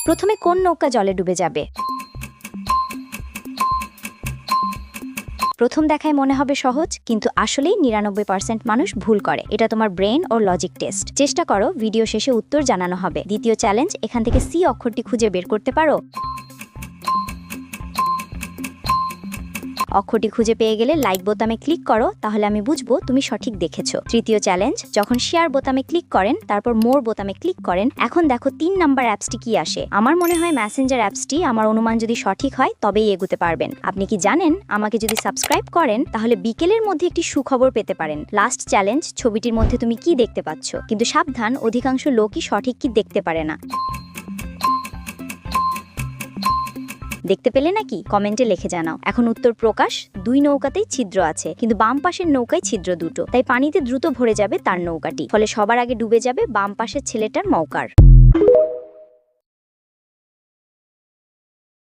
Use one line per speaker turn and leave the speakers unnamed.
প্রথমে কোন নৌকা জলে ডুবে যাবে? প্রথম দেখায় মনে হবে সহজ, কিন্তু আসলেই ৯৯% মানুষ ভুল করে। এটা তোমার ব্রেন ও লজিক টেস্ট। চেষ্টা করো, ভিডিও শেষে উত্তর জানানো হবে। দ্বিতীয় চ্যালেঞ্জ, এখান থেকে সি অক্ষরটি খুঁজে বের করতে পারো? অক্ষরটি খুঁজে পেয়ে গেলে লাইক বোতামে ক্লিক করো, তাহলে আমি বুঝবো তুমি সঠিক দেখেছো। তৃতীয় চ্যালেঞ্জ, যখন শেয়ার বোতামে ক্লিক করেন তারপর মোর বোতামে ক্লিক করেন, এখন দেখো ৩ নাম্বার অ্যাপসটি কি আসে। আমার মনে হয় মেসেঞ্জার অ্যাপসটি। আমার অনুমান যদি সঠিক হয় তবেই এগোতে পারবেন। আপনি কি জানেন, আমাকে যদি সাবস্ক্রাইব করেন তাহলে বিকেলের মধ্যে একটি সুখবর পেতে পারেন। লাস্ট চ্যালেঞ্জ, ছবিটির মধ্যে তুমি কি দেখতে পাচ্ছ? কিন্তু সাবধান, অধিকাংশ লোকই সঠিক কি দেখতে পারে না। দেখতে পেলে নাকি? কমেন্টে লিখে জানাও। এখন উত্তর প্রকাশ। ২ নৌকাতেই ছিদ্র আছে, কিন্তু বাম পাশের নৌকায় ছিদ্র দুটো, তাই পানিতে দ্রুত ভরে যাবে তার নৌকাটি। ফলে সবার আগে ডুবে যাবে বাম পাশের ছেলেটার নৌকার।